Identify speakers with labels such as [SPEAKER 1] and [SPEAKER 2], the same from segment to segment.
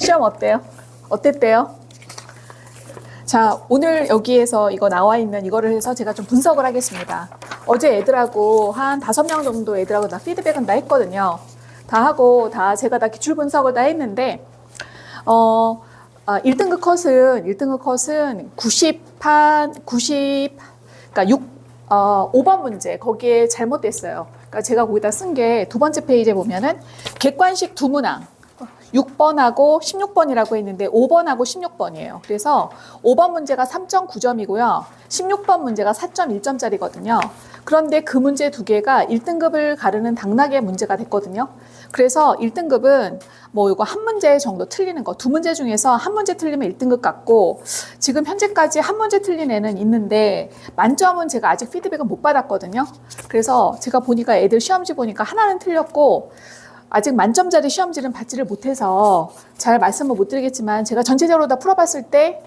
[SPEAKER 1] 시험 어때요? 어땠대요? 자, 오늘 여기에서 이거 나와 있는 이거를 해서 제가 좀 분석을 하겠습니다. 어제 애들하고 한 5명 정도 애들하고 다 피드백은 다 했거든요. 다 하고 제가 다 기출 분석을 다 했는데 1등급 컷은 5번 문제 거기에 잘못됐어요. 그러니까 제가 거기다 쓴 게 두 번째 페이지에 보면은 객관식 두 문항 6번하고 16번이라고 했는데 5번하고 16번이에요. 그래서 5번 문제가 3.9점이고요. 16번 문제가 4.1점짜리거든요. 그런데 그 문제 두 개가 1등급을 가르는 당락의 문제가 됐거든요. 그래서 1등급은 뭐 이거 한 문제 정도 틀리는 거, 두 문제 중에서 한 문제 틀리면 1등급 같고, 지금 현재까지 한 문제 틀린 애는 있는데 만점은 제가 아직 피드백을 못 받았거든요. 그래서 제가 보니까 애들 시험지 보니까 하나는 틀렸고 아직 만점짜리 시험지는 받지를 못해서 잘 말씀을 못 드리겠지만, 제가 전체적으로 다 풀어봤을 때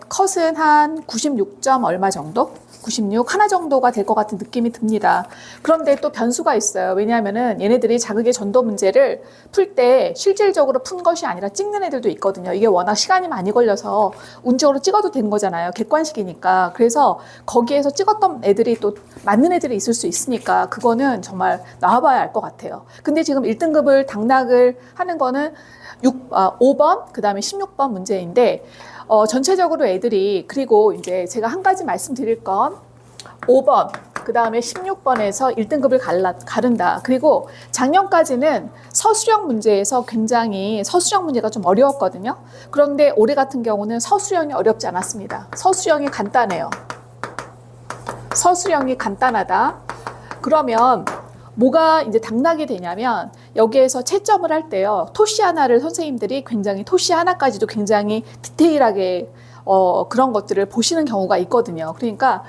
[SPEAKER 1] 컷은 한 96점 얼마 정도? 96 하나 정도가 될 것 같은 느낌이 듭니다. 그런데 또 변수가 있어요. 왜냐하면은 얘네들이 자극의 전도 문제를 풀 때 실질적으로 푼 것이 아니라 찍는 애들도 있거든요. 이게 워낙 시간이 많이 걸려서 운적으로 찍어도 되는 거잖아요. 객관식이니까. 그래서 거기에서 찍었던 애들이 또 맞는 애들이 있을 수 있으니까 그거는 정말 나와봐야 알 것 같아요. 근데 지금 1등급을 당락을 하는 거는 5번, 그 다음에 16번 문제인데, 전체적으로 애들이, 그리고 이제 제가 한 가지 말씀드릴 건 5번, 그 다음에 16번에서 1등급을 가른다. 그리고 작년까지는 서술형 문제에서 굉장히 서술형 문제가 좀 어려웠거든요. 그런데 올해 같은 경우는 서술형이 어렵지 않았습니다. 서술형이 간단해요. 서술형이 간단하다. 그러면 뭐가 이제 당락이 되냐면, 여기에서 채점을 할 때요, 토시 하나를 선생님들이 토시 하나까지도 굉장히 디테일하게 그런 것들을 보시는 경우가 있거든요. 그러니까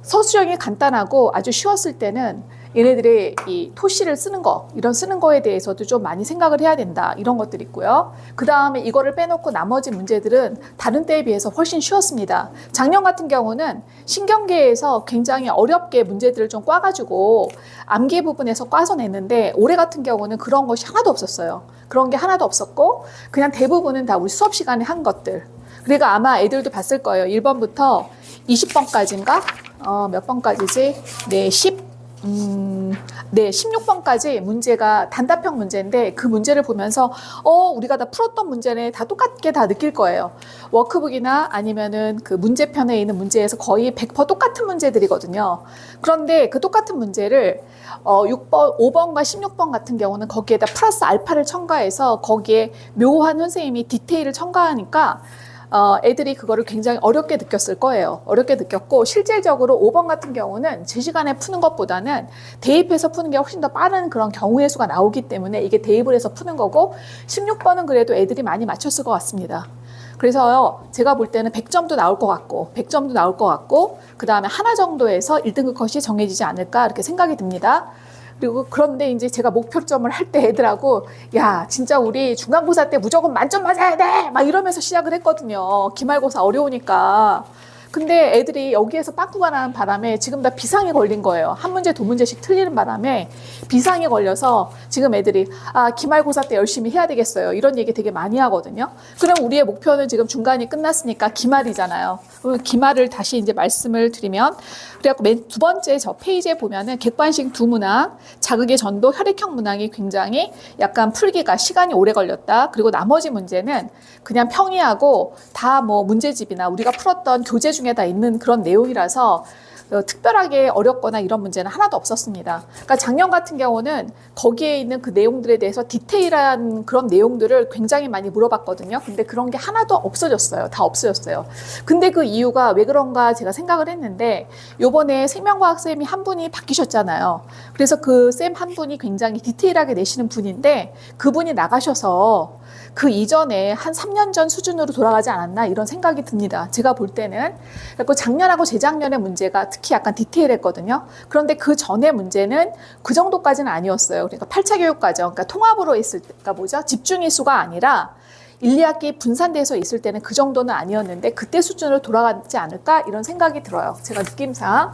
[SPEAKER 1] 서술형이 간단하고 아주 쉬웠을 때는 얘네들이 이 토시를 쓰는 거에 대해서도 좀 많이 생각을 해야 된다, 이런 것들이 있고요. 그 다음에 이거를 빼놓고 나머지 문제들은 다른 때에 비해서 훨씬 쉬웠습니다. 작년 같은 경우는 신경계에서 굉장히 어렵게 문제들을 좀 꽈가지고 암기 부분에서 꽈서 냈는데, 올해 같은 경우는 그런 것이 하나도 없었어요. 그런 게 하나도 없었고 그냥 대부분은 다 우리 수업 시간에 한 것들. 그러니까 아마 애들도 봤을 거예요. 1번부터 20번까지인가? 몇 번까지지? 네, 16번까지 문제가 단답형 문제인데, 그 문제를 보면서 우리가 다 풀었던 문제네, 다 똑같게 다 느낄 거예요. 워크북이나 아니면은 그 문제편에 있는 문제에서 거의 100% 똑같은 문제들이거든요. 그런데 그 똑같은 문제를 5번과 16번 같은 경우는 거기에다 플러스 알파를 첨가해서 거기에 묘한 선생님이 디테일을 첨가하니까 애들이 그거를 굉장히 어렵게 느꼈을 거예요. 어렵게 느꼈고, 실질적으로 5번 같은 경우는 제 시간에 푸는 것보다는 대입해서 푸는 게 훨씬 더 빠른 그런 경우의 수가 나오기 때문에 이게 대입을 해서 푸는 거고, 16번은 그래도 애들이 많이 맞췄을 것 같습니다. 그래서 제가 볼 때는 100점도 나올 것 같고, 100점도 나올 것 같고, 그 다음에 하나 정도에서 1등급 컷이 정해지지 않을까, 이렇게 생각이 듭니다. 그리고 그런데 이제 제가 목표점을 할 때 애들하고, 야, 진짜 우리 중간고사 때 무조건 만점 맞아야 돼! 막 이러면서 시작을 했거든요. 기말고사 어려우니까. 근데 애들이 여기에서 빠꾸가 나는 바람에 지금 다 비상이 걸린 거예요. 한 문제, 두 문제씩 틀리는 바람에 비상이 걸려서 지금 애들이 기말고사 때 열심히 해야 되겠어요, 이런 얘기 되게 많이 하거든요. 그럼 우리의 목표는 지금 중간이 끝났으니까 기말이잖아요. 기말을 다시 이제 말씀을 드리면, 그래갖고 맨 두 번째 저 페이지에 보면은 객관식 두 문항, 자극의 전도, 혈액형 문항이 굉장히 약간 풀기가 시간이 오래 걸렸다. 그리고 나머지 문제는 그냥 평이하고 다 뭐 문제집이나 우리가 풀었던 교재 중에 다 있는 그런 내용이라서 특별하게 어렵거나 이런 문제는 하나도 없었습니다. 그러니까 작년 같은 경우는 거기에 있는 그 내용들에 대해서 디테일한 그런 내용들을 굉장히 많이 물어봤거든요. 근데 그런 게 하나도 없어졌어요. 다 없어졌어요. 근데 그 이유가 왜 그런가 제가 생각을 했는데, 요번에 생명과학쌤이 한 분이 바뀌셨잖아요. 그래서 그 쌤 한 분이 굉장히 디테일하게 내시는 분인데, 그분이 나가셔서 그 이전에 한 3년 전 수준으로 돌아가지 않았나, 이런 생각이 듭니다. 제가 볼 때는. 그리고 작년하고 재작년의 문제가 특히 약간 디테일했거든요. 그런데 그 전에 문제는 그 정도까지는 아니었어요. 그러니까 8차 교육과정, 그러니까 통합으로 있을 때가 집중일수가 아니라 1, 2학기 분산돼서 있을 때는 그 정도는 아니었는데, 그때 수준으로 돌아가지 않을까, 이런 생각이 들어요. 제가 느낌상.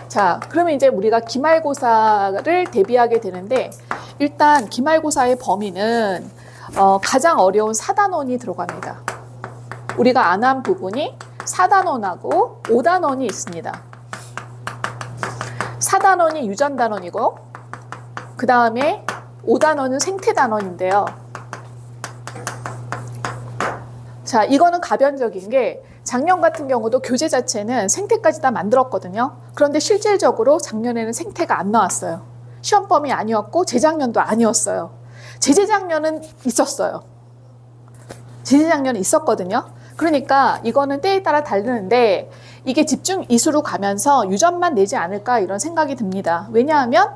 [SPEAKER 1] 자, 그러면 이제 우리가 기말고사를 대비하게 되는데, 일단 기말고사의 범위는 가장 어려운 4단원이 들어갑니다. 우리가 안 한 부분이 4단원하고 5단원이 있습니다. 4단원이 유전단원이고 그 다음에 5단원은 생태단원인데요. 자, 이거는 가변적인 게 작년 같은 경우도 교재 자체는 생태까지 다 만들었거든요. 그런데 실질적으로 작년에는 생태가 안 나왔어요. 시험 범위 아니었고 재작년도 아니었어요. 재작년은 있었어요. 재작년은 있었거든요. 그러니까 이거는 때에 따라 다르는데 이게 집중 이수로 가면서 유전만 내지 않을까 이런 생각이 듭니다. 왜냐하면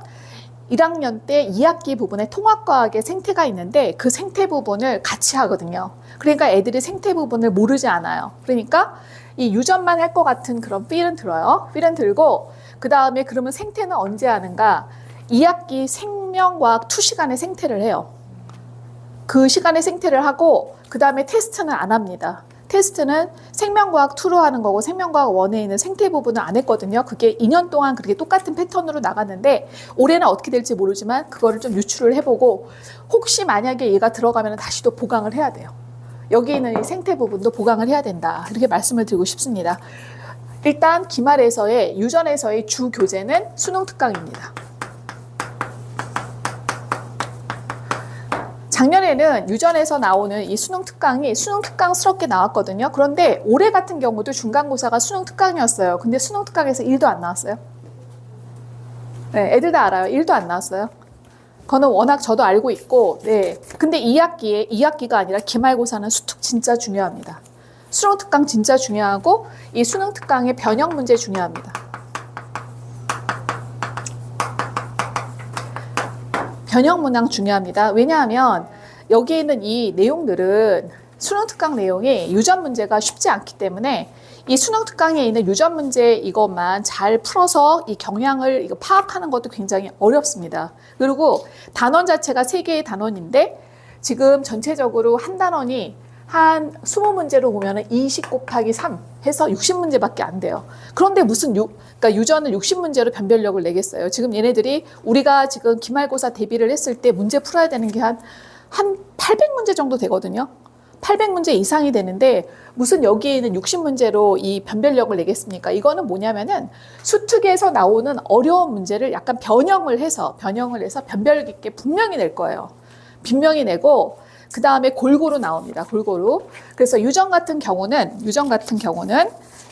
[SPEAKER 1] 1학년 때 2학기 부분에 통합과학의 생태가 있는데 그 생태 부분을 같이 하거든요. 그러니까 애들이 생태 부분을 모르지 않아요. 그러니까 이 유전만 할 것 같은 그런 필은 들어요. 필은 들고 그 다음에 그러면 생태는 언제 하는가? 2학기 생명과학 2시간에 생태를 해요. 그 시간에 생태를 하고 그 다음에 테스트는 안 합니다. 테스트는 생명과학 2로 하는 거고 생명과학 1에 있는 생태 부분은 안 했거든요. 그게 2년 동안 그렇게 똑같은 패턴으로 나갔는데 올해는 어떻게 될지 모르지만 그거를 좀 유출을 해보고 혹시 만약에 얘가 들어가면 다시 또 보강을 해야 돼요. 여기 있는 이 생태 부분도 보강을 해야 된다. 이렇게 말씀을 드리고 싶습니다. 일단 기말에서의 유전에서의 주 교재는 수능 특강입니다. 작년에는 유전에서 나오는 이 수능 특강이 수능 특강스럽게 나왔거든요. 그런데 올해 같은 경우도 중간고사가 수능 특강이었어요. 근데 수능 특강에서 1도 안 나왔어요. 네, 애들 다 알아요. 1도 안 나왔어요. 그거는 워낙 저도 알고 있고, 네. 근데 2학기가 아니라 기말고사는 수특 진짜 중요합니다. 수능 특강 진짜 중요하고, 이 수능 특강의 변형 문제 중요합니다. 변형 문항 중요합니다. 왜냐하면 여기에 있는 이 내용들은 수능 특강 내용이 유전 문제가 쉽지 않기 때문에 이 수능 특강에 있는 유전 문제 이것만 잘 풀어서 이 경향을 이거 파악하는 것도 굉장히 어렵습니다. 그리고 단원 자체가 3개의 단원인데 지금 전체적으로 한 단원이 한 20문제로 보면 20 곱하기 3 해서 60문제밖에 안 돼요. 그런데 무슨 그러니까 유전을 60문제로 변별력을 내겠어요. 지금 얘네들이 우리가 지금 기말고사 대비를 했을 때 문제 풀어야 되는 게 한 800문제 정도 되거든요. 800문제 이상이 되는데 무슨 여기에 있는 60문제로 이 변별력을 내겠습니까? 이거는 뭐냐면은 수특에서 나오는 어려운 문제를 약간 변형을 해서 변별력 있게 분명히 낼 거예요. 분명히 내고 그 다음에 골고루 나옵니다. 골고루. 그래서 유전 같은 경우는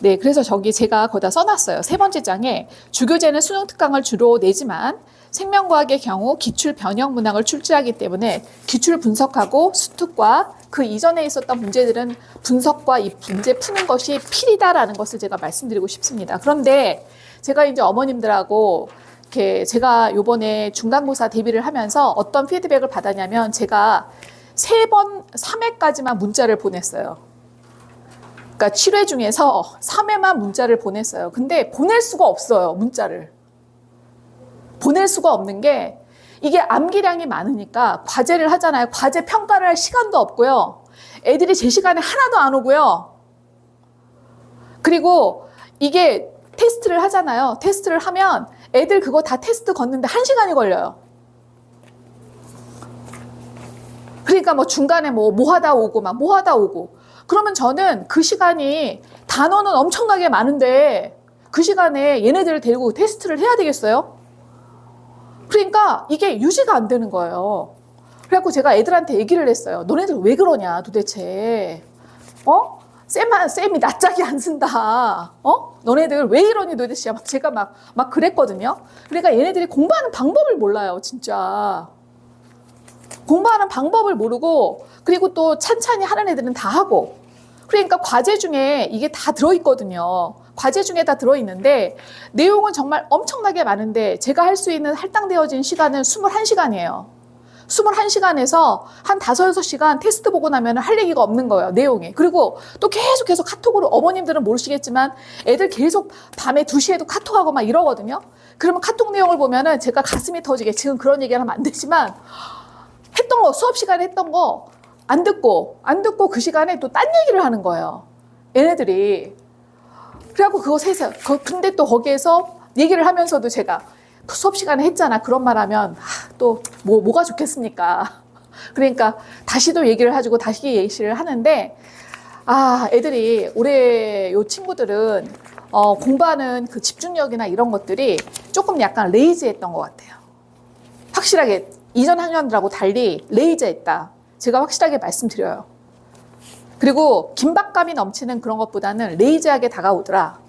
[SPEAKER 1] 네, 그래서 저기 제가 거기다 써놨어요. 3번째 장에 주교재는 수능 특강을 주로 내지만 생명과학의 경우 기출 변형 문항을 출제하기 때문에 기출 분석하고 수특과 그 이전에 있었던 문제들은 분석과 이 문제 푸는 것이 필이다라는 것을 제가 말씀드리고 싶습니다. 그런데 제가 이제 어머님들하고 이렇게 제가 요번에 중간고사 대비를 하면서 어떤 피드백을 받았냐면 제가 3회까지만 문자를 보냈어요. 그러니까 7회 중에서 3회만 문자를 보냈어요. 근데 보낼 수가 없어요, 문자를. 보낼 수가 없는 게 이게 암기량이 많으니까 과제를 하잖아요. 과제 평가를 할 시간도 없고요. 애들이 제 시간에 하나도 안 오고요. 그리고 이게 테스트를 하잖아요. 테스트를 하면 애들 그거 다 테스트 걷는데 1시간이 걸려요. 그러니까 뭐 중간에 뭐 하다 오고. 그러면 저는 그 시간이 단원은 엄청나게 많은데 그 시간에 얘네들을 데리고 테스트를 해야 되겠어요? 그러니까 이게 유지가 안 되는 거예요. 그래갖고 제가 애들한테 얘기를 했어요. 너네들 왜 그러냐 도대체. 쌤이 낯짝이 안 쓴다. 너네들 왜 이러니 도대체. 제가 막 그랬거든요. 그러니까 얘네들이 공부하는 방법을 몰라요, 진짜. 공부하는 방법을 모르고 그리고 또 찬찬히 하는 애들은 다 하고 그러니까 과제 중에 이게 다 들어있거든요. 과제 중에 다 들어있는데 내용은 정말 엄청나게 많은데 제가 할 수 있는 할당되어진 시간은 21시간이에요. 21시간에서 한 5, 6시간 테스트 보고 나면 할 얘기가 없는 거예요, 내용이. 그리고 또 계속해서 카톡으로 어머님들은 모르시겠지만 애들 계속 밤에 2시에도 카톡하고 막 이러거든요. 그러면 카톡 내용을 보면은 제가 가슴이 터지게 지금 그런 얘기를 하면 안 되지만 했던 거, 수업 시간에 했던 거 안 듣고 그 시간에 또 딴 얘기를 하는 거예요. 얘네들이. 그래갖고 그거 세서, 근데 또 거기에서 얘기를 하면서도 제가 그 수업 시간에 했잖아. 그런 말 하면 또 뭐가 좋겠습니까? 그러니까 다시도 얘기를 해주고 다시 예시를 하는데, 애들이 올해 요 친구들은 공부하는 그 집중력이나 이런 것들이 조금 약간 레이지했던 것 같아요. 확실하게 이전 학년들하고 달리 레이지했다. 제가 확실하게 말씀드려요. 그리고 긴박감이 넘치는 그런 것보다는 레이지하게 다가오더라.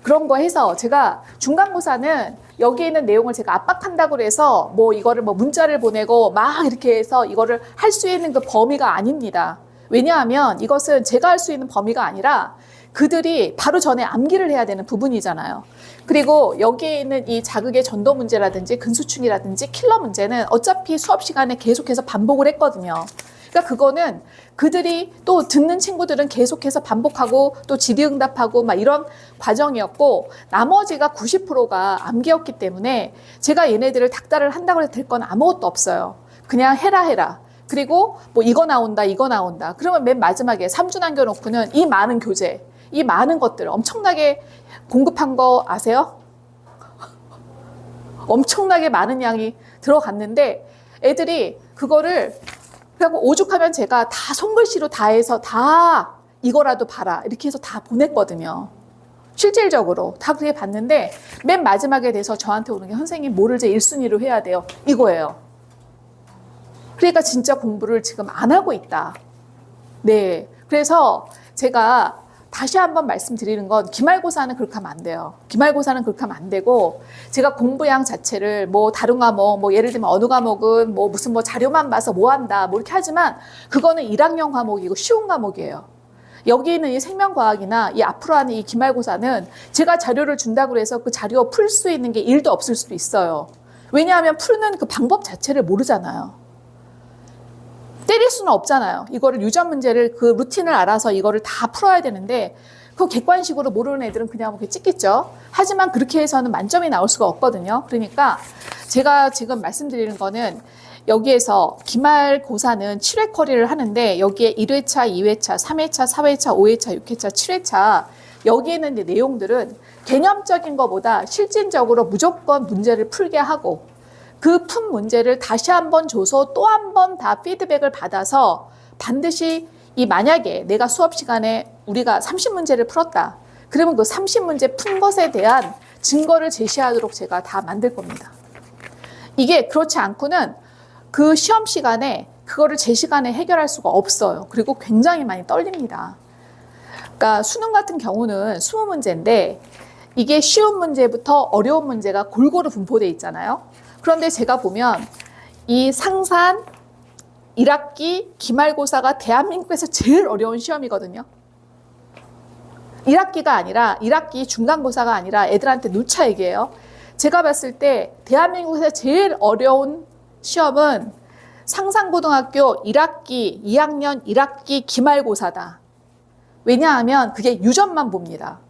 [SPEAKER 1] 그런 거 해서 제가 중간고사는 여기에 있는 내용을 제가 압박한다고 해서 뭐 이거를 뭐 문자를 보내고 막 이렇게 해서 이거를 할 수 있는 그 범위가 아닙니다. 왜냐하면 이것은 제가 할 수 있는 범위가 아니라 그들이 바로 전에 암기를 해야 되는 부분이잖아요. 그리고 여기에 있는 이 자극의 전도 문제라든지 근수충이라든지 킬러 문제는 어차피 수업 시간에 계속해서 반복을 했거든요. 그러니까 그거는 그들이 또 듣는 친구들은 계속해서 반복하고 또 질의응답하고 막 이런 과정이었고 나머지가 90%가 암기였기 때문에 제가 얘네들을 닥달을 한다고 해서 될 건 아무것도 없어요. 그냥 해라. 그리고 뭐 이거 나온다. 그러면 맨 마지막에 3주 남겨놓고는 이 많은 교재, 이 많은 것들 엄청나게 공급한 거 아세요? 엄청나게 많은 양이 들어갔는데 애들이 그거를 그리고 오죽하면 제가 다 손글씨로 다 해서 다 이거라도 봐라 이렇게 해서 다 보냈거든요. 실질적으로 다 그렇게 봤는데 맨 마지막에 대해서 저한테 오는 게 선생님 뭐를 제 1순위로 해야 돼요? 이거예요. 그러니까 진짜 공부를 지금 안 하고 있다. 네, 그래서 제가 다시 한번 말씀드리는 건 기말고사는 그렇게 하면 안 돼요. 기말고사는 그렇게 하면 안 되고 제가 공부량 자체를 뭐 다른 과목 뭐 예를 들면 어느 과목은 뭐 무슨 뭐 자료만 봐서 뭐 한다 뭐 이렇게 하지만 그거는 1학년 과목이고 쉬운 과목이에요. 여기 있는 이 생명과학이나 이 앞으로 하는 이 기말고사는 제가 자료를 준다고 해서 그 자료 풀 수 있는 게 1도 없을 수도 있어요. 왜냐하면 푸는 그 방법 자체를 모르잖아요. 때릴 수는 없잖아요. 이거를 유전 문제를 그 루틴을 알아서 이거를 다 풀어야 되는데 그 객관식으로 모르는 애들은 그냥 이렇게 찍겠죠. 하지만 그렇게 해서는 만점이 나올 수가 없거든요. 그러니까 제가 지금 말씀드리는 거는 여기에서 기말고사는 7회 커리를 하는데 여기에 1회차, 2회차, 3회차, 4회차, 5회차, 6회차, 7회차 여기에 있는 내용들은 개념적인 것보다 실질적으로 무조건 문제를 풀게 하고 그 푼 문제를 다시 한번 줘서 또 한 번 다 피드백을 받아서 반드시 만약에 내가 수업 시간에 우리가 30문제를 풀었다. 그러면 그 30문제 푼 것에 대한 증거를 제시하도록 제가 다 만들 겁니다. 이게 그렇지 않고는 그 시험 시간에 그거를 제 시간에 해결할 수가 없어요. 그리고 굉장히 많이 떨립니다. 그러니까 수능 같은 경우는 20문제인데 이게 쉬운 문제부터 어려운 문제가 골고루 분포되어 있잖아요. 그런데 제가 보면 이 상산 1학기 기말고사가 대한민국에서 제일 어려운 시험이거든요. 1학기가 아니라 1학기 중간고사가 아니라 애들한테 누차 얘기해요. 제가 봤을 때 대한민국에서 제일 어려운 시험은 상산고등학교 1학기 2학년 1학기 기말고사다. 왜냐하면 그게 유전만 봅니다.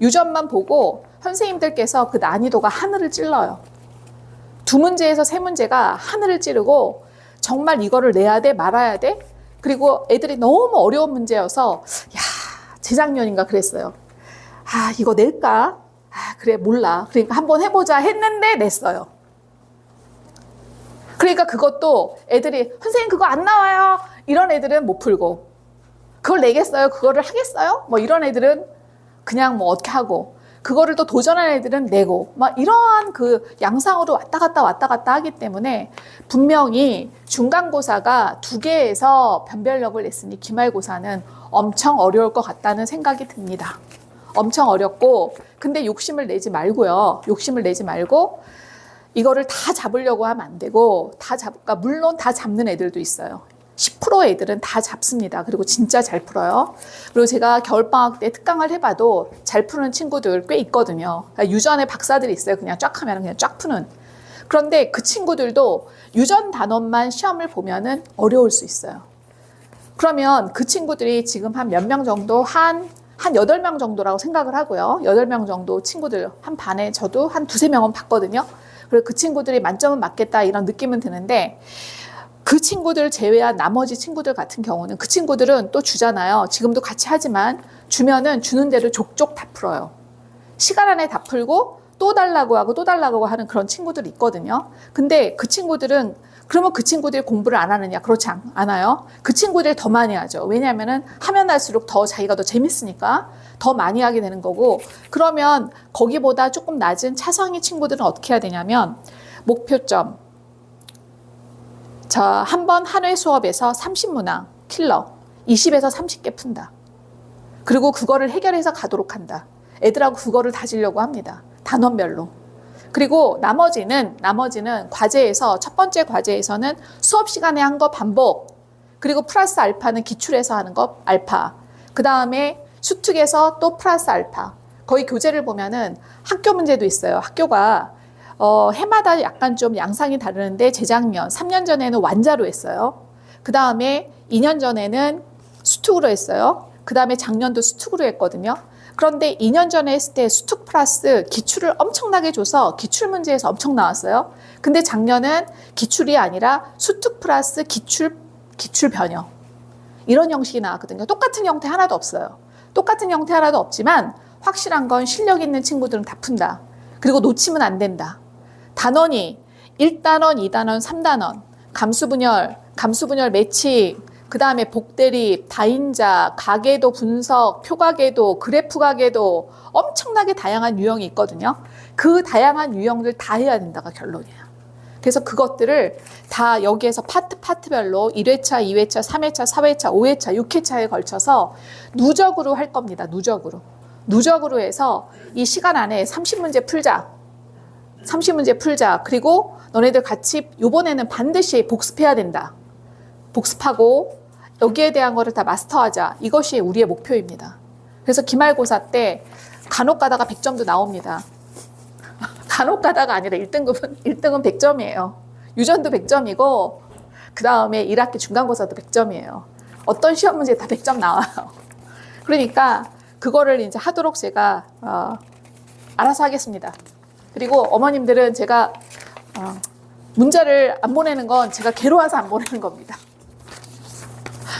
[SPEAKER 1] 유전만 보고 선생님들께서 그 난이도가 하늘을 찔러요. 2문제에서 3문제가 하늘을 찌르고 정말 이거를 내야 돼 말아야 돼. 그리고 애들이 너무 어려운 문제여서 재작년인가 그랬어요. 이거 낼까? 그래 몰라. 그러니까 한번 해보자 했는데 냈어요. 그러니까 그것도 애들이 선생님 그거 안 나와요. 이런 애들은 못 풀고 그걸 내겠어요? 그거를 하겠어요? 뭐 이런 애들은 그냥 뭐 어떻게 하고 그거를 또 도전하는 애들은 내고 막 이러한 그 양상으로 왔다 갔다 하기 때문에 분명히 중간고사가 2개에서 변별력을 냈으니 기말고사는 엄청 어려울 것 같다는 생각이 듭니다. 엄청 어렵고 근데 욕심을 내지 말고요. 욕심을 내지 말고 이거를 다 잡으려고 하면 안 되고 그러니까 물론 다 잡는 애들도 있어요. 10% 애들은 다 잡습니다. 그리고 진짜 잘 풀어요. 그리고 제가 겨울방학 때 특강을 해봐도 잘 푸는 친구들 꽤 있거든요. 그러니까 유전의 박사들이 있어요. 그냥 쫙 하면 그냥 쫙 푸는. 그런데 그 친구들도 유전 단원만 시험을 보면은 어려울 수 있어요. 그러면 그 친구들이 지금 한 몇 명 정도 한 8명 정도라고 생각을 하고요. 8명 정도 친구들 한 반에 저도 한 2~3명은 봤거든요. 그래서 그 친구들이 만점은 맞겠다 이런 느낌은 드는데 그 친구들 제외한 나머지 친구들 같은 경우는 그 친구들은 또 주잖아요. 지금도 같이 하지만 주면은 주는 대로 족족 다 풀어요. 시간 안에 다 풀고 또 달라고 하고 또 달라고 하는 그런 친구들이 있거든요. 근데 그 친구들은 그러면 그 친구들이 공부를 안 하느냐? 그렇지 않아요. 그 친구들이 더 많이 하죠. 왜냐하면 하면 할수록 더 자기가 더 재밌으니까 더 많이 하게 되는 거고, 그러면 거기보다 조금 낮은 차상위 친구들은 어떻게 해야 되냐면 목표점. 자, 한 번 한 회 수업에서 30문항 킬러 20에서 30개 푼다. 그리고 그거를 해결해서 가도록 한다. 애들하고 그거를 다지려고 합니다. 단원별로. 그리고 나머지는 과제에서 첫 번째 과제에서는 수업 시간에 한 거 반복, 그리고 플러스 알파는 기출해서 하는 거 알파, 그 다음에 수특에서 또 플러스 알파. 거의 교재를 보면은 학교 문제도 있어요. 학교가 해마다 약간 좀 양상이 다르는데 재작년 3년 전에는 완자로 했어요. 그 다음에 2년 전에는 수특으로 했어요. 그 다음에 작년도 수특으로 했거든요. 그런데 2년 전에 했을 때 수특 플러스 기출을 엄청나게 줘서 기출 문제에서 엄청 나왔어요. 근데 작년은 기출이 아니라 수특 플러스 기출 변형. 이런 형식이 나왔거든요. 똑같은 형태 하나도 없어요. 똑같은 형태 하나도 없지만 확실한 건 실력 있는 친구들은 다 푼다. 그리고 놓치면 안 된다. 단원이 1단원, 2단원, 3단원, 감수분열 매칭, 그 다음에 복대립, 다인자, 가계도 분석, 표가계도, 그래프 가계도 엄청나게 다양한 유형이 있거든요. 그 다양한 유형들 다 해야 된다가 결론이에요. 그래서 그것들을 다 여기에서 파트별로 1회차, 2회차, 3회차, 4회차, 5회차, 6회차에 걸쳐서 누적으로 할 겁니다. 누적으로 해서 이 시간 안에 30문제 풀자. 30문제 풀자. 그리고 너네들 같이 요번에는 반드시 복습해야 된다. 복습하고 여기에 대한 거를 다 마스터하자. 이것이 우리의 목표입니다. 그래서 기말고사 때 간혹 가다가 100점도 나옵니다. 간혹 가다가 아니라 1등은 100점이에요. 유전도 100점이고 그 다음에 1학기 중간고사도 100점이에요. 어떤 시험 문제 다 100점 나와요. 그러니까 그거를 이제 하도록 제가 알아서 하겠습니다. 그리고 어머님들은 제가 문자를 안 보내는 건 제가 괴로워서 안 보내는 겁니다.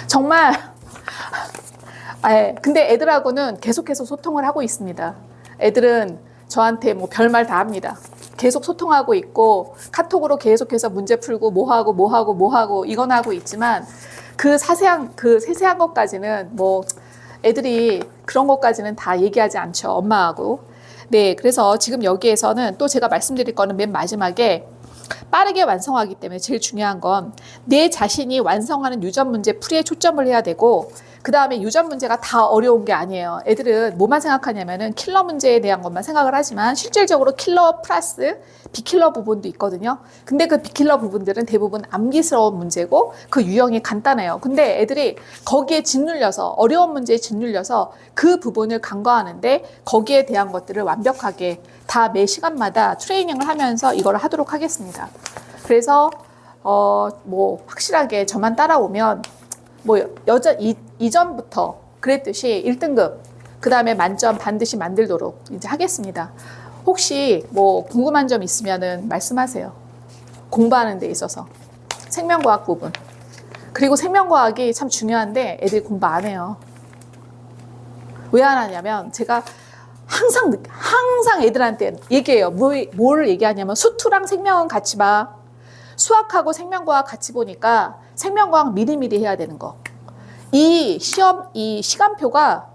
[SPEAKER 1] 정말 근데 애들하고는 계속해서 소통을 하고 있습니다. 애들은 저한테 뭐 별말 다 합니다. 계속 소통하고 있고 카톡으로 계속해서 문제 풀고 뭐하고 이건 하고 있지만 그 세세한 것까지는 뭐 애들이 그런 것까지는 다 얘기하지 않죠. 엄마하고. 네, 그래서 지금 여기에서는 또 제가 말씀드릴 거는 맨 마지막에 빠르게 완성하기 때문에 제일 중요한 건 내 자신이 완성하는 유전 문제 풀이에 초점을 해야 되고, 그 다음에 유전 문제가 다 어려운 게 아니에요. 애들은 뭐만 생각하냐면은 킬러 문제에 대한 것만 생각을 하지만 실질적으로 킬러 플러스 비킬러 부분도 있거든요. 근데 그 비킬러 부분들은 대부분 암기스러운 문제고 그 유형이 간단해요. 근데 애들이 거기에 짓눌려서 어려운 문제에 짓눌려서 그 부분을 간과하는데 거기에 대한 것들을 완벽하게 다 매 시간마다 트레이닝을 하면서 이걸 하도록 하겠습니다. 그래서 뭐 확실하게 저만 따라오면 뭐 이전부터 그랬듯이 1등급 그 다음에 만점 반드시 만들도록 이제 하겠습니다. 혹시 뭐 궁금한 점 있으면은 말씀하세요. 공부하는 데 있어서 생명과학 부분, 그리고 생명과학이 참 중요한데 애들이 공부 안 해요. 왜 안 하냐면 제가 항상 애들한테 얘기해요. 뭘 얘기하냐면 수투랑 생명은 같이 봐. 수학하고 생명과학 같이 보니까 생명과학 미리미리 해야 되는 거. 이 시간표가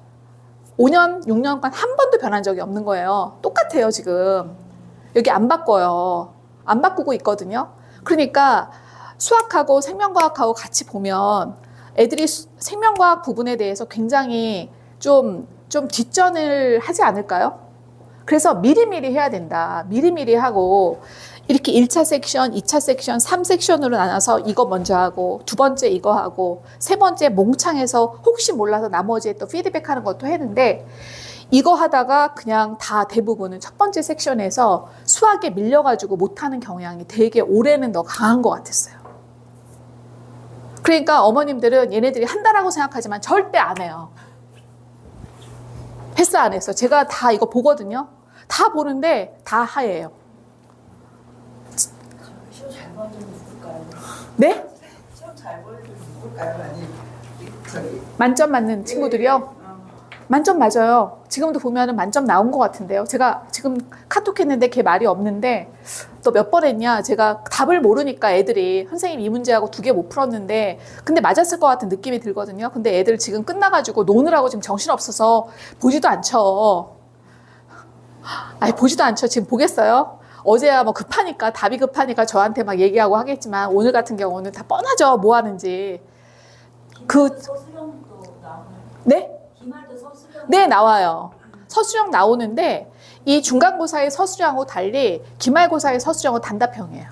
[SPEAKER 1] 5년, 6년간 한 번도 변한 적이 없는 거예요. 똑같아요, 지금. 여기 안 바꿔요. 안 바꾸고 있거든요. 그러니까 수학하고 생명과학하고 같이 보면 애들이 생명과학 부분에 대해서 굉장히 좀 뒷전을 하지 않을까요? 그래서 미리미리 해야 된다. 미리미리 하고 이렇게 1차 섹션, 2차 섹션, 3섹션으로 나눠서 이거 먼저 하고 두 번째 이거 하고 세 번째 몽창해서 혹시 몰라서 나머지에 또 피드백하는 것도 했는데, 이거 하다가 그냥 다 대부분은 첫 번째 섹션에서 수학에 밀려가지고 못하는 경향이 되게 올해는 더 강한 것 같았어요. 그러니까 어머님들은 얘네들이 한다라고 생각하지만 절대 안 해요. 패스 안 했어. 제가 다 이거 보거든요. 다 보는데 다 하예요.
[SPEAKER 2] 시험 잘 보는 누굴까요?
[SPEAKER 1] 네?
[SPEAKER 2] 시험 잘 보는 누굴까요? 아니 저기
[SPEAKER 1] 만점 맞는 친구들이요? 만점 맞아요. 지금도 보면은 만점 나온 것 같은데요. 제가 지금 카톡 했는데 걔 말이 없는데 또 몇 번 했냐. 제가 답을 모르니까 애들이 선생님 이 문제하고 2개 못 풀었는데 근데 맞았을 것 같은 느낌이 들거든요. 근데 애들 지금 끝나가지고 노느라고 지금 정신없어서 보지도 않죠. 아니 보지도 않죠. 지금 보겠어요? 어제야 뭐 급하니까 답이 급하니까 저한테 막 얘기하고 하겠지만 오늘 같은 경우는 다 뻔하죠. 뭐 하는지.
[SPEAKER 2] 서술형도 나오나요?
[SPEAKER 1] 네?
[SPEAKER 2] 기말도 서술형?
[SPEAKER 1] 네, 나와요. 서술형 나오는데 이 중간고사의 서술형하고 달리 기말고사의 서술형은 단답형이에요.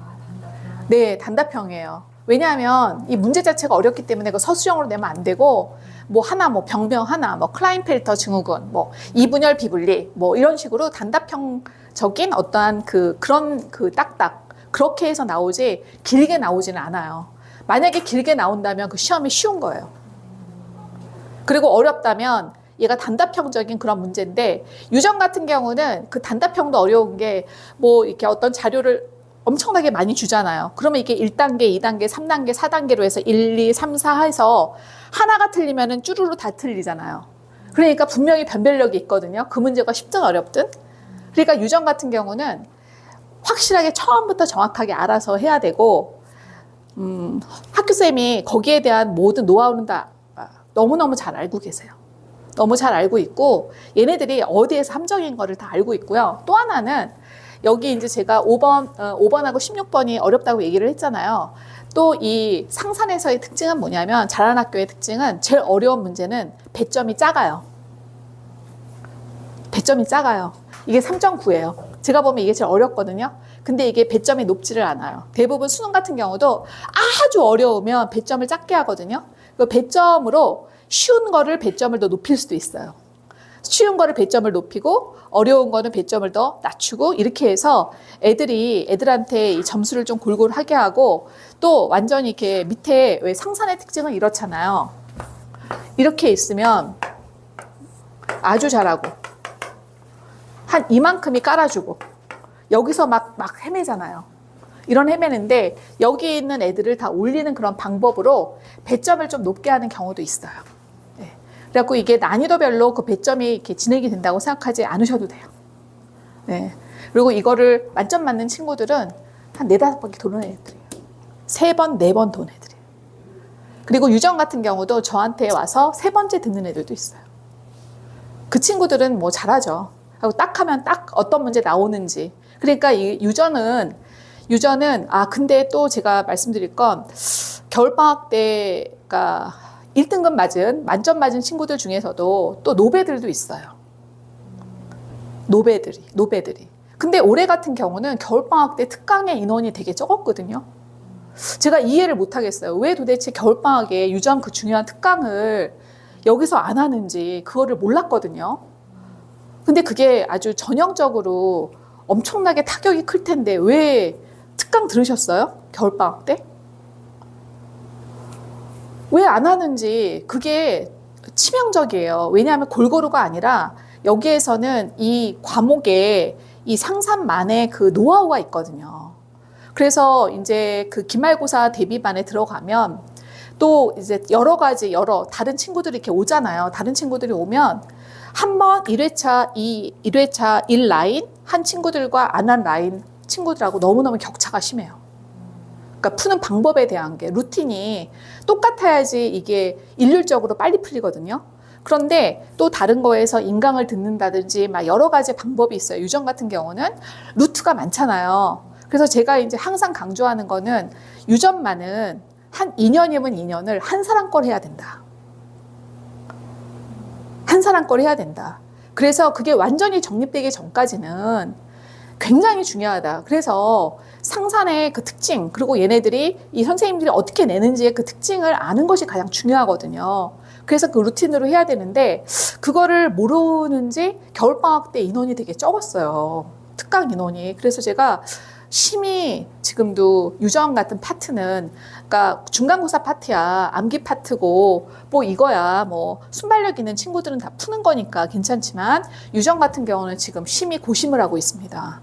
[SPEAKER 2] 아, 단답형.
[SPEAKER 1] 네, 단답형이에요. 왜냐하면 이 문제 자체가 어렵기 때문에 그 서술형으로 내면 안 되고 뭐 하나 뭐 병명 하나 뭐 클라인펠터 증후군 뭐 이분열 비분리 뭐 이런 식으로 단답형적인 어떠한 그런 딱딱 그렇게 해서 나오지 길게 나오지는 않아요. 만약에 길게 나온다면 그 시험이 쉬운 거예요. 그리고 어렵다면 얘가 단답형적인 그런 문제인데 유전 같은 경우는 그 단답형도 어려운 게 뭐 이렇게 어떤 자료를 엄청나게 많이 주잖아요. 그러면 이게 1단계, 2단계, 3단계, 4단계로 해서 1, 2, 3, 4 해서 하나가 틀리면은 쭈루루 다 틀리잖아요. 그러니까 분명히 변별력이 있거든요. 그 문제가 쉽든 어렵든. 그러니까 유전 같은 경우는 확실하게 처음부터 정확하게 알아서 해야 되고 학교쌤이 거기에 대한 모든 노하우는 다 너무너무 잘 알고 계세요. 너무 잘 알고 있고 얘네들이 어디에서 함정인 거를 다 알고 있고요. 또 하나는 여기 이제 제가 5번하고 16번이 어렵다고 얘기를 했잖아요. 또 이 상산에서의 특징은 뭐냐면 잘하는 학교의 특징은 제일 어려운 문제는 배점이 작아요. 배점이 작아요. 이게 3.9예요. 제가 보면 이게 제일 어렵거든요. 근데 이게 배점이 높지를 않아요. 대부분 수능 같은 경우도 아주 어려우면 배점을 작게 하거든요. 그 배점으로 쉬운 거를 배점을 더 높일 수도 있어요. 쉬운 거를 배점을 높이고 어려운 거는 배점을 더 낮추고 이렇게 해서 애들한테 이 점수를 좀 골고루 하게 하고 또 완전히 이렇게 밑에 왜 상산의 특징은 이렇잖아요. 이렇게 있으면 아주 잘하고 한 이만큼이 깔아주고 여기서 막 헤매잖아요. 이런 헤매는데 여기 있는 애들을 다 올리는 그런 방법으로 배점을 좀 높게 하는 경우도 있어요. 네. 그래갖고 이게 난이도별로 그 배점이 이렇게 진행이 된다고 생각하지 않으셔도 돼요. 네. 그리고 이거를 만점 맞는 친구들은 한 4-5바퀴 도는 애들이에요. 3번, 4번 도는 애들이에요. 그리고 유전 같은 경우도 저한테 와서 3번째 듣는 애들도 있어요. 그 친구들은 뭐 잘하죠. 하고 딱 하면 딱 어떤 문제 나오는지. 그러니까 이 유전은 근데 또 제가 말씀드릴 건 겨울방학 때가 1등급 맞은 만점 맞은 친구들 중에서도 또 노배들도 있어요. 노배들이. 근데 올해 같은 경우는 겨울방학 때 특강의 인원이 되게 적었거든요. 제가 이해를 못 하겠어요. 왜 도대체 겨울방학에 유전 그 중요한 특강을 여기서 안 하는지 그거를 몰랐거든요. 근데 그게 아주 전형적으로 엄청나게 타격이 클 텐데 왜 특강 들으셨어요? 겨울방학 때? 왜 안 하는지 그게 치명적이에요. 왜냐하면 골고루가 아니라 여기에서는 이 과목에 이 상산만의 그 노하우가 있거든요. 그래서 이제 그 기말고사 대비반에 들어가면 또 이제 여러 가지 다른 친구들이 이렇게 오잖아요. 다른 친구들이 오면 한번 1회차 1 라인 한 친구들과 안 한 라인 친구들하고 너무너무 격차가 심해요. 그러니까 푸는 방법에 대한 게 루틴이 똑같아야지 이게 일률적으로 빨리 풀리거든요. 그런데 또 다른 거에서 인강을 듣는다든지 막 여러 가지 방법이 있어요. 유전 같은 경우는 루트가 많잖아요. 그래서 제가 이제 항상 강조하는 거는 유전만은 한 2년이면 2년을 한 사람 걸 해야 된다. 한 사람 걸 해야 된다. 그래서 그게 완전히 정립되기 전까지는 굉장히 중요하다. 그래서 상산의 그 특징, 그리고 얘네들이 이 선생님들이 어떻게 내는지의 그 특징을 아는 것이 가장 중요하거든요. 그래서 그 루틴으로 해야 되는데 그거를 모르는지 겨울방학 때 인원이 되게 적었어요. 특강 인원이. 그래서 제가 심히 지금도 유전 같은 파트는 그러니까 중간고사 파트야 암기 파트고 뭐 이거야 뭐 순발력 있는 친구들은 다 푸는 거니까 괜찮지만 유전 같은 경우는 지금 심히 고심을 하고 있습니다.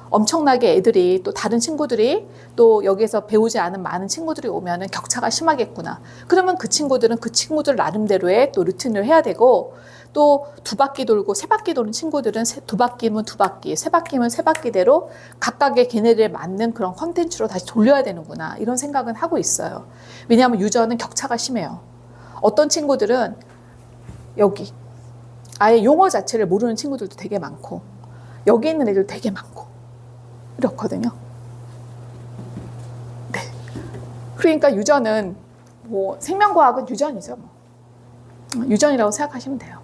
[SPEAKER 1] 엄청나게 애들이 또 다른 친구들이 또 여기에서 배우지 않은 많은 친구들이 오면은 격차가 심하겠구나. 그러면 그 친구들은 그 친구들 나름대로의 또 루틴을 해야 되고 또 두 바퀴 돌고 세 바퀴 도는 친구들은 두 바퀴면 두 바퀴, 세 바퀴면 세 바퀴대로 각각의 걔네들에 맞는 그런 컨텐츠로 다시 돌려야 되는구나. 이런 생각은 하고 있어요. 왜냐하면 유저는 격차가 심해요. 어떤 친구들은 여기 아예 용어 자체를 모르는 친구들도 되게 많고 여기 있는 애들 되게 많고 이렇거든요. 네. 그러니까 유전은 뭐 생명과학은 유전이죠. 뭐. 유전이라고 생각하시면 돼요.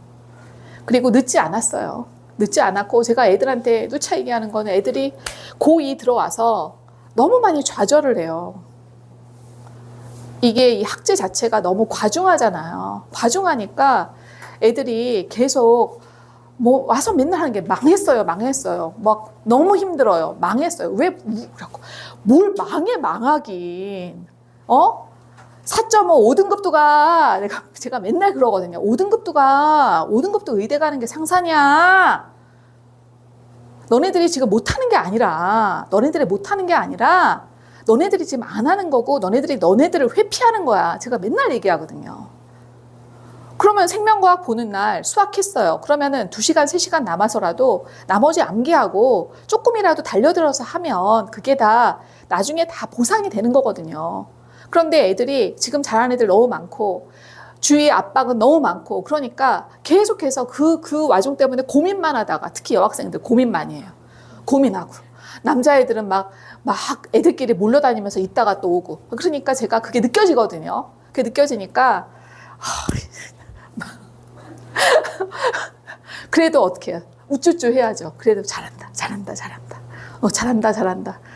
[SPEAKER 1] 그리고 늦지 않았어요. 늦지 않았고 제가 애들한테 누차 얘기하는 거는 애들이 고2 들어와서 너무 많이 좌절을 해요. 이게 이 학제 자체가 너무 과중하잖아요. 과중하니까 애들이 계속 뭐 와서 맨날 하는 게 망했어요. 막 너무 힘들어요. 망했어요. 왜 뭘 망하긴. 4.5 5등급도 가. 제가 맨날 그러거든요. 5등급도 의대 가는 게 상산이야. 너네들이 지금 못하는 게 아니라 너네들이 지금 안 하는 거고 너네들을 회피하는 거야. 제가 맨날 얘기하거든요. 그러면 생명과학 보는 날 수학했어요. 그러면은 2시간, 3시간 남아서라도 나머지 암기하고 조금이라도 달려들어서 하면 그게 다 나중에 다 보상이 되는 거거든요. 그런데 애들이 지금 잘하는 애들 너무 많고 주위에 압박은 너무 많고 그러니까 계속해서 그 와중 때문에 고민만 하다가 특히 여학생들 고민 많이 해요. 고민하고. 남자애들은 막 애들끼리 몰려다니면서 있다가 또 오고. 그러니까 제가 그게 느껴지거든요. 그게 느껴지니까 그래도 어떻게 해요? 우쭈쭈 해야죠. 그래도 잘한다.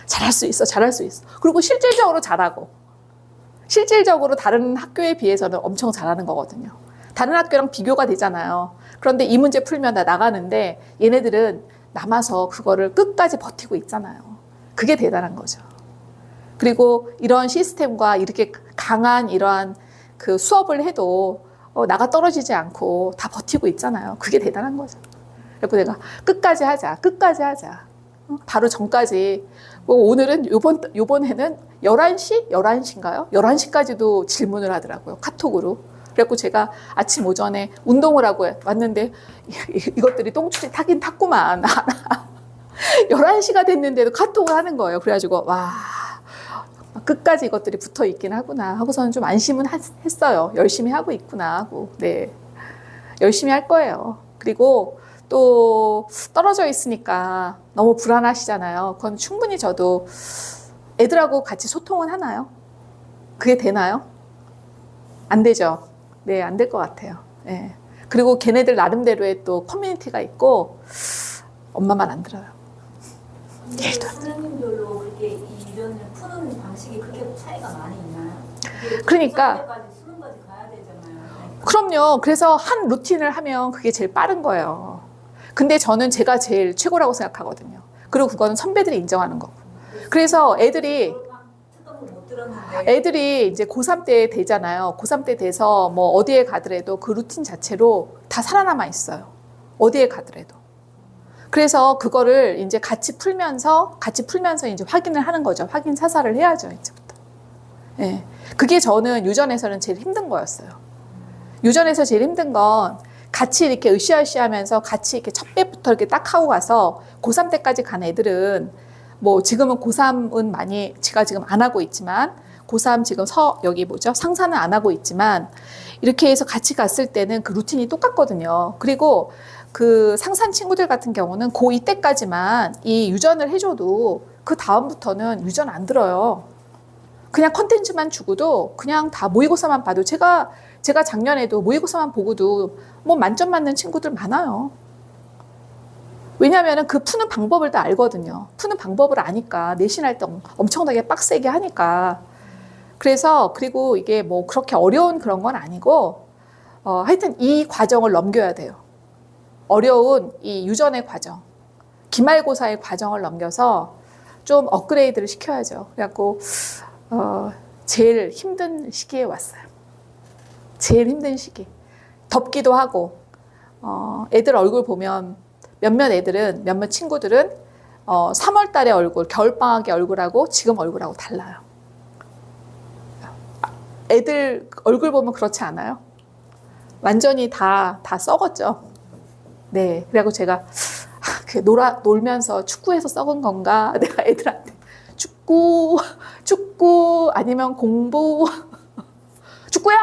[SPEAKER 1] 잘할 수 있어. 그리고 실질적으로 잘하고. 실질적으로 다른 학교에 비해서는 엄청 잘하는 거거든요. 다른 학교랑 비교가 되잖아요. 그런데 이 문제 풀면 다 나가는데 얘네들은 남아서 그거를 끝까지 버티고 있잖아요. 그게 대단한 거죠. 그리고 이런 시스템과 이렇게 강한 이러한 그 수업을 해도 나가 떨어지지 않고 다 버티고 있잖아요. 그게 대단한 거죠. 그래서 내가 끝까지 하자. 바로 전까지. 오늘은 요번에는 11시? 11시인가요? 11시까지도 질문을 하더라고요. 카톡으로. 그래갖고 제가 아침 오전에 운동을 하고 왔는데 이것들이 똥줄이 타긴 탔구만. 11시가 됐는데도 카톡을 하는 거예요. 그래가지고 와 끝까지 이것들이 붙어 있긴 하구나 하고서는 좀 안심은 했어요. 열심히 하고 있구나 하고. 네, 열심히 할 거예요. 그리고 또 떨어져 있으니까 너무 불안하시잖아요. 그건 충분히 저도 애들하고 같이 소통은 하나요? 그게 되나요? 안 되죠. 네, 안 될 것 같아요. 네. 그리고 걔네들 나름대로의 또 커뮤니티가 있고 엄마 말 안 들어요.
[SPEAKER 2] 근데 선생님들로 그렇게 이 유전을 푸는 방식이 그렇게 차이가 많이 있나요?
[SPEAKER 1] 그러니까
[SPEAKER 2] 수능까지 가야 되잖아요.
[SPEAKER 1] 그럼요. 그래서 한 루틴을 하면 그게 제일 빠른 거예요. 근데 저는 제가 제일 최고라고 생각하거든요. 그리고 그거는 선배들이 인정하는 거고. 그래서 애들이 이제 고3 때 되잖아요. 고3 때 돼서 뭐 어디에 가더라도 그 루틴 자체로 다 살아남아 있어요. 어디에 가더라도. 그래서 그거를 이제 같이 풀면서 이제 확인을 하는 거죠. 확인 사살을 해야죠, 이제부터. 예. 그게 저는 유전에서는 제일 힘든 거였어요. 유전에서 제일 힘든 건 같이 이렇게 으쌰으쌰 하면서 같이 이렇게 첫 배부터 이렇게 딱 하고 가서 고3 때까지 간 애들은 뭐 지금은 고3은 많이 제가 지금 안 하고 있지만 고3 지금 여기 뭐죠? 상사는 안 하고 있지만 이렇게 해서 같이 갔을 때는 그 루틴이 똑같거든요. 그리고 그 상산 친구들 같은 경우는 고2 때까지만 이 유전을 해줘도 그 다음부터는 유전 안 들어요. 그냥 컨텐츠만 주고도 그냥 다 모의고사만 봐도 제가 작년에도 모의고사만 보고도 뭐 만점 맞는 친구들 많아요. 왜냐하면 그 푸는 방법을 다 알거든요. 푸는 방법을 아니까 내신할 때 엄청나게 빡세게 하니까. 그래서 그리고 이게 뭐 그렇게 어려운 그런 건 아니고 하여튼 이 과정을 넘겨야 돼요. 어려운 이 유전의 과정, 기말고사의 과정을 넘겨서 좀 업그레이드를 시켜야죠. 그래갖고 제일 힘든 시기에 왔어요. 제일 힘든 시기. 덥기도 하고 애들 얼굴 보면 몇몇 친구들은 3월 달의 얼굴, 겨울방학의 얼굴하고 지금 얼굴하고 달라요. 애들 얼굴 보면 그렇지 않아요? 완전히 다 썩었죠. 네. 그래갖고 제가 놀면서 축구해서 썩은 건가? 내가 애들한테 축구 아니면 공부, 축구야!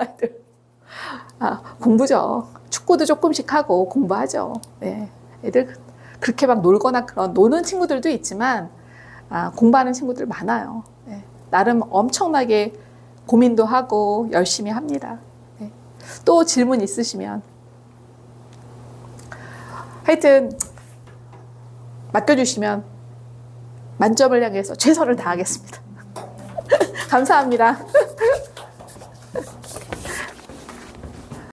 [SPEAKER 1] 애들. 공부죠. 축구도 조금씩 하고 공부하죠. 네. 애들 그렇게 막 놀거나 그런 노는 친구들도 있지만 공부하는 친구들 많아요. 네. 나름 엄청나게 고민도 하고 열심히 합니다. 네. 또 질문 있으시면 하여튼 맡겨주시면 만점을 향해서 최선을 다하겠습니다. 감사합니다.